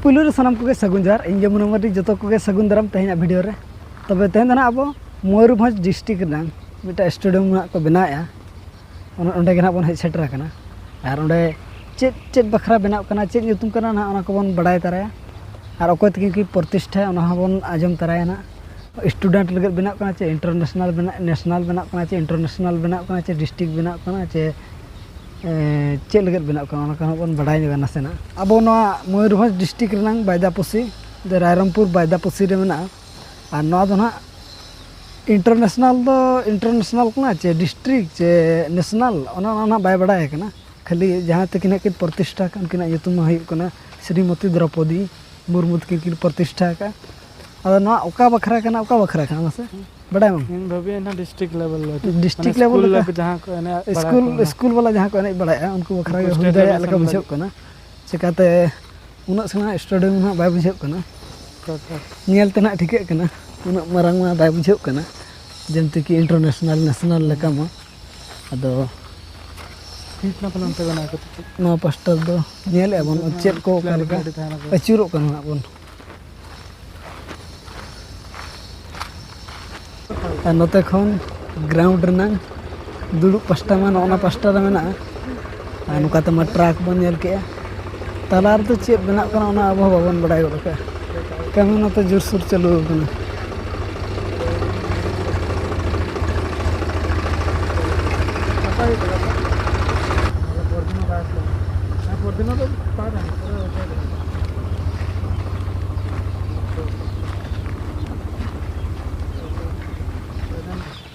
पुलुर सानाम को सगुनजार इन जमुना माटी जो को सगुन दाराम तेहना वीडियो रे तबे तेहन अब मयूरभंज डिस्ट्रिक्ट मिटा स्टेडियम को बनाया ओंडे गे बन हेज सेटर कना और ओंडे चेद चेद बखरा बनाव कना चेद ᱧᱩᱛᱩᱢ कना ना ओना को बन बड़ाय तराया और अकोय तकिन की प्रतिष्ठा ओना बन आजम तराया ना स्टूडेंट लगत बनाव कना चे इंटरनेशनल बना नेशनल बनाव कना चे इंटरनेशनल बनाव कना चे डिस्ट्रिक्ट बनाव कना चे चे लगत बनाव कना ओना को बन बड़ाय ना सेना अब मयूरभंज डिस्ट्रिक्ट रनांग बायदापुसी रायरंगपुर बायदापुसी रे मेना और नवा दो ना इंटरनेशनल कना चे डिस्ट्रिक्ट चे नेशनल ओना बाय बड़ाय कना खाली जहाँ तकिन किन प्रतिष्ठा उनकिन ᱧᱩᱛᱩᱢ हुई कना श्रीमती द्रौपदी मुर्मू तकिन प्रतिष्ठा का अदा ना ओका बखरा कना मासे बड़ाय मन भव्य ना डिस्ट्रिक्ट लेवल जहाँ को स्कूल वाला जहाँ को एने बड़ाया उनको बखरा हुई दाया लका बुझाव कना चिकाते उना सेना स्टेडियम ना बाय बुझाव कना नेल तना ठिके कना उना मारंग मा बाय बुझाव कना जेमते कि इंटरनेशनल नेशनल लका मा अदो कितना पलंते बना के नो पास्टर दो नेल एबन चेक को कालका अचुरो कना बन नोते खन ग्राउंड रना दुड़ू पास्टा मा ओना पास्टा रे मेना नुकाते मा ट्रक बन नेल के तलार तो चेक बना कना ओना अब बाबन बड़ाय गका कमी नोते जोरसुर चालू कना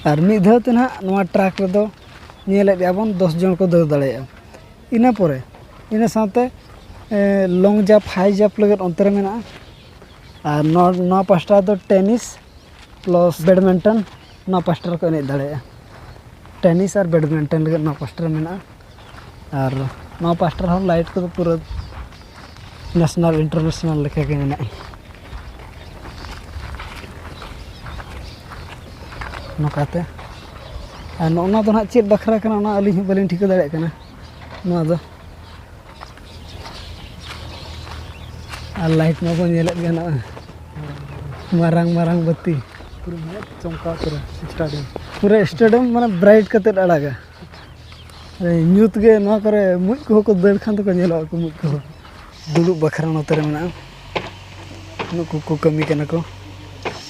और मिद धावते ना ट्रक रेदो नेलेबन 10 जन को दर दाड़ा इना परे इना साथे लॉन्ग जंप हाई जंप लगे अंतरे मेना और नौ पास्टा दो टेनिस प्लस बैडमिंटन नौ पास्टा को एने दाड़ा टेनिस और बैडमिंटन लगे नौ पास्टा मेना और नौ पास्टा हो लाइट को पूरा नेशनल इंटरनेशनल लेके के मेना नोकाते और नोना तो ना चेद बखरा कना ना अली बलिन ठिका दाड़े कना नोआ दो और लाइट में बन नेलत गना मारंग मारंग बत्ती पूरा चमका पूरा स्टेडियम माने ब्राइट कते अड़ागा न्यूत गे नोआ करे मुज को दड़ खान तो नेलो को मुज को दुड़ू बखरा नोते रे मेना नुकु को कमी कना को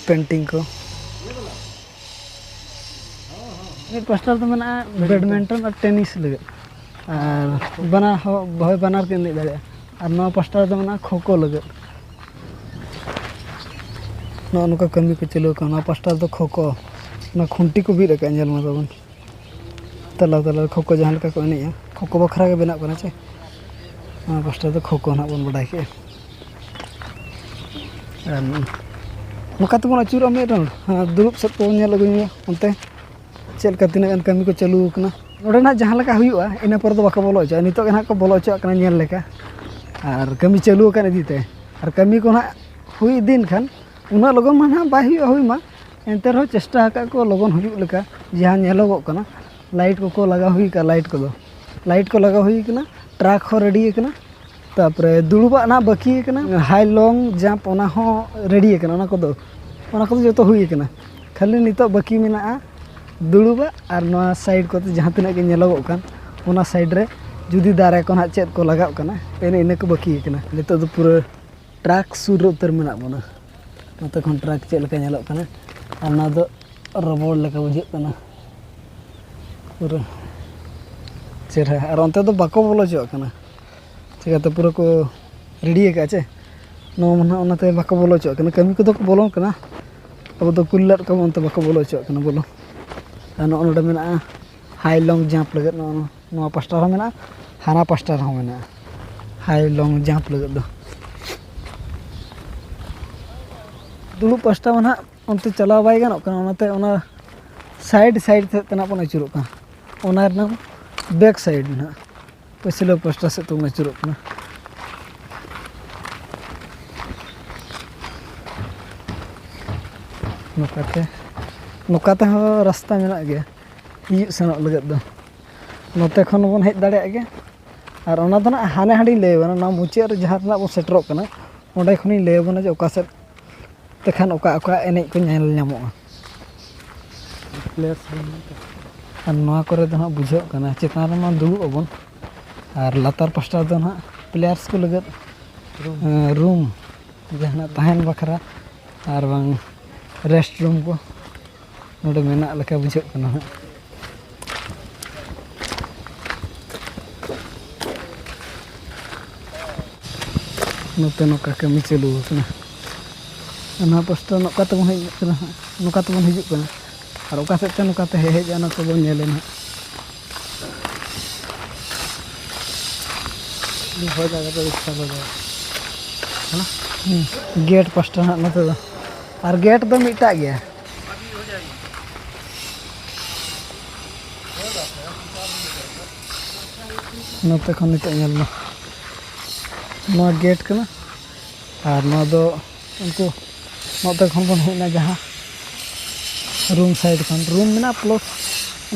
पेंटिंग को एक पास्टर तो मना बैडमिंटन और टेनिस लगे और बना भाई बनार के नहीं दाड़ा और नौ पास्टर तो मना खो खो लगे नौ नुका कमी को चलो का नौ पास्टर तो खो खो ना खुंटी को भी रखा जल में बाबन तला तला खो खो जहाँ का को नहीं खो खो बखरा के बना करना चे नौ पास्टर तो खो खो ना बन बड़ा के नुका तो बन अचूर में दुरुप सब को नेल लगुनिया उनते चल का तीन कमी को चालू कना ओडे ना जहाँ लका हुआ इन पर तो बाको बोलो चा नितो ना को बोलो चा कना नेल लेका और कमी चालू कना दीते और कमी को ना हुई दिन खान उना लगन मा ना बाय हुई मा एंतर हो चेष्टा का को लगन हुई लेका जहाँ नेलोगो कना लाइट को लगा हुई का लाइट को लगा हुई कना ट्रक हो रेडी कना तापरे दुड़ुबा ना बाकी कना हाई लॉन्ग जंप ओना हो रेडी कना ओना को जो तो हुई कना खाली नितो बाकी मेना दुड़ुबा और नवा साइड को जहाँ तीन के नेलोगो कान ओना साइड रे जुदी दारे को ना चेद को लगाव कना एने इने को बाकी कना नितो तो पूरा ट्रक सुर उतर मेना बना नते खन ट्रक चेद लका नेलो कना और ना दो रबड़ लका बुझे कना पूरा चेहरा और अंते तो बाको बोलो चो कना चिकाते पूरा को रेडी का चे नो मना ओनाते बाको बोलो चो कना कमी को तो बोलो कना अब तो कुल्लर को अंते बाको बोलो चो कना बोलो नोडे मेना हाई लॉन्ग जंप लगे नो पास्टा हो मेना हाना पास्टा हो मेना हाई लॉन्ग जंप लगे दो दुड़ू पास्टा मना उनते चलाव बाय गानो कना ओनाते ओना साइड ते तना पन अचुरो का ओना रना बैक साइड ना पछिलो पास्टा से तुम अचुरो कना नोकाते हो रास्ता मेना गया हिजुग सेनोग लगत दो नोते खन बन हेज दाड़े गया और ओना दो ना हाने हाड़ी लय ना मुचाद जहाँ बन सेटरोग कना ᱚᱸᱰᱮ ᱠᱷᱚᱱᱤᱧ ᱞᱟᱹᱭ ᱟᱵᱚᱱᱟ ᱡᱮ ᱚᱠᱟ ᱥᱮᱫ ᱛᱮᱠᱷᱟᱱ ᱚᱠᱟ ᱮᱱᱮᱡ ᱠᱚ ᱧᱮᱞ ᱧᱟᱢᱚᱜᱼᱟ प्लेयर्स ᱟᱨ ᱱᱚᱣᱟ ᱠᱚᱨᱮ ᱫᱚ ᱦᱟᱸᱜ ᱵᱩᱡᱷᱟᱹᱜ ᱠᱟᱱᱟ ᱪᱮᱛᱟन ᱨᱮᱢᱟ ᱫᱩᱲᱩᱵ ᱟᱵᱚᱱ ᱟᱨ ᱞᱟᱛᱟᱨ ᱯᱟᱥᱴᱟ ᱫᱚ ᱦᱟᱸᱜ ᱯᱞᱮᱭᱟर्स ᱠᱚ ᱞᱟᱹᱜᱤᱫ ᱨᱩᱢ ᱡᱟᱦᱟᱱᱟᱜ ᱛᱟᱦᱮᱱ ᱵᱟᱠᱷᱨᱟ ᱟᱨ ᱵᱟᱝ ᱨᱮᱥᱴ ᱨᱩᱢ ᱠᱚ ᱱᱚᱰᱮ ᱢᱮᱱᱟᱜ ᱞᱮᱠᱟ ᱵᱩᱡᱷᱟᱹᱜ ᱠᱟᱱᱟ ᱦᱟᱸᱜ ᱱᱚᱛᱮ ᱱᱚᱝᱠᱟ ᱠᱟᱹᱢᱤ ᱪᱟᱹᱞᱩ ᱟᱠᱟᱱᱟ ᱚᱱᱟ ᱯᱟᱥᱴᱟ ᱱᱚᱝᱠᱟ ᱛᱮᱵᱚᱱ ᱦᱮᱡ ᱠᱟᱱᱟ ᱦᱟᱸᱜ ᱱᱚᱝᱠᱟ ᱛᱮᱵᱚᱱ ᱦᱤᱡᱩᱜ ᱠᱟᱱᱟ ᱟᱨ ᱚᱠᱟ ᱥᱮᱫ ᱛᱮ ᱱᱚᱝᱠᱟ ᱛᱮ ᱦᱮᱡ ᱚᱱᱟ ᱠᱚᱵᱚᱱ ᱧᱮᱞᱟ ᱦᱟᱸᱜ हो जाएगा तो अच्छा हो जाएगा है ना गेट पास्टा हाँ नोते दो और गेट दो मिटा गया नोते खन नितो ñel ना नोआ गेट कना और नोआ दो उनको नोते खन बन हेना जहां रूम साइड खन रूम मेना प्लस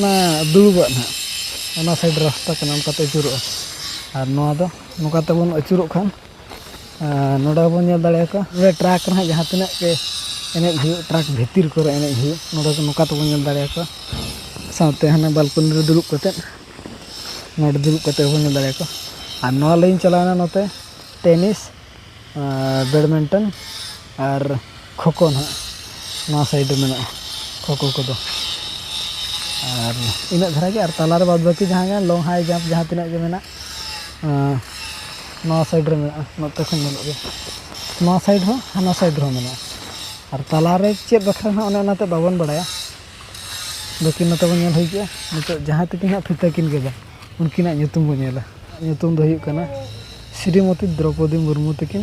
ना दुबा ना ओना साइड रास्ता कना उनका ते जुरो और नोआ दो नोका ते बन अचुरो खान नोडा बन ñel दाड़े का वे ट्रक ना जहां तिना के एनेज हुई ट्रक भीतर को एनेज हुई नोडा को नोका ते बन ñel दाड़े का साथे हना बालकनी रे दुड़ुब कते नोडे दुड़ुब कते बन ñel दाड़े का और नोआ लाइन चलाना नोते टेनिस बैडमिंटन और खोखो ना नोआ साइड में खोखो को दो और इन धारा के और तलार बाद बाकी जहां लॉन्ग हाई जंप जहां तिना के मेना नोआ साइड रे मेना नोते खन मेना नोआ साइड हो हाना साइड रो मेना और तलार रे चेद बखरा ना ओने ओनाते बाबन बड़ाया बाकी नोते बन ñel हुई के नितो जहां तक ना फिता किन गेदा उनकिना nyutum बन ñela nyutum दो हुई कना श्रीमती द्रौपदी मुर्मू तकिन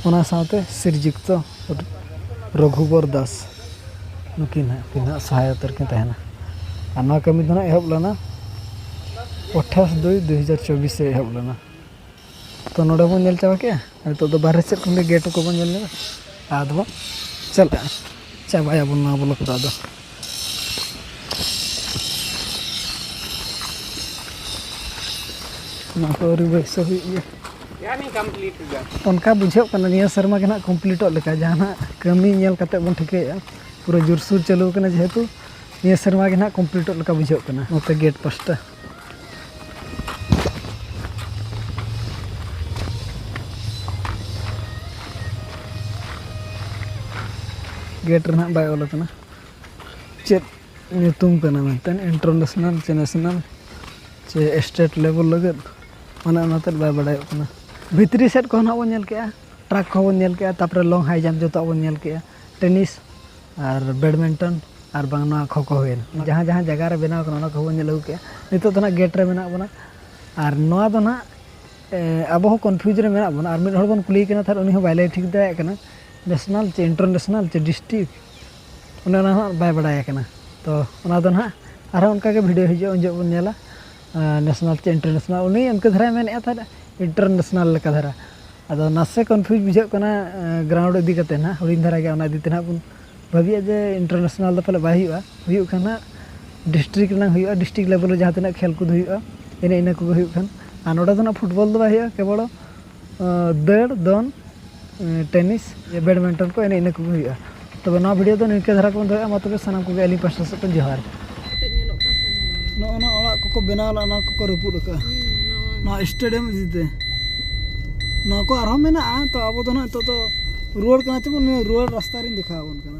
ओना साथे श्रीजुक्त रघुवर दास नुकिन किना सहायता रकिन तहना और नोआ कमी दो ना एहब लना 28/2/2024 से एहब लना तो नोडे बन ñel चाबा के तो बाहर से खन गेट को बन ñel लेबा आदबो चल चाबाया बन ना बोलक दादा ना को रिवर्स हुई यानी कंप्लीट हुआ उनका बुझे निया शर्मा के ना कम्प्लीट लेका जहाँ कमी ñel कते बन ठिकेया पूरा जोरसोर चालू कना जेहेतु निया शर्मा के ना कम्प्लीट लेका बुझे कना नोते गेट पास्टा गेट रना बाय ओला कना चेत nyutum कना मेंतन इंटरनेशनल चे नेशनल चे स्टेट लेवल लगत माने ओनाते बाय बडाय कना भितरी सेट को ना बन ñel केया ट्रक को बन ñel केया तापर लॉन्ग हाई जंप जो बन ñel केया टेनिस और बैडमिंटन और बांगना खोखो होइन जहां जहां जगह रे बनाव कना को बन ñel केया नितो तो ना गेट रे मेना बना और नोआ दो ना अब हो कंफ्यूज रे मेना बना और मिड हर बन कुली कना थार उनी हो बायले ठीक दाय कना नेशनल चे इंटरनेशनल चे डिस्ट्रिक्ट उना ना बाय बडाय कना तो उना दो ना आर उनका के वीडियो हिजो उन जो बन ñela नेशनल चे इंटरनेशनल उनी उनके धरा मेन था इंटरनेशनल लेका धरा अदो नासे कन्फ्यूज बुझे कना ग्राउंड इदी कते ना हुडिन धरा के ओना इदी तेना बुन भाबिया जे इंटरनेशनल द पले बाय हुई खाना डिस्ट्रिक्ट ना हुई डिस्ट्रिक्ट लेवल जहां तना खेल कूद हुई इन इन को हुई खान आ नोडा दो ना फुटबॉल दो बाय केवल दड़ दन टेनिस बैडमिंटन को इन इन को हुई तब ना वीडियो दो निके धरा को दो मा तबे सनाम को एली पास से तो जोहार नो ना ओला को बनावला ना को रुपुद का ना स्टेडियम इदते ना को आरो मेना तो अब दो ना तो रोड कना ते रोड रास्ता रे दिखावन कना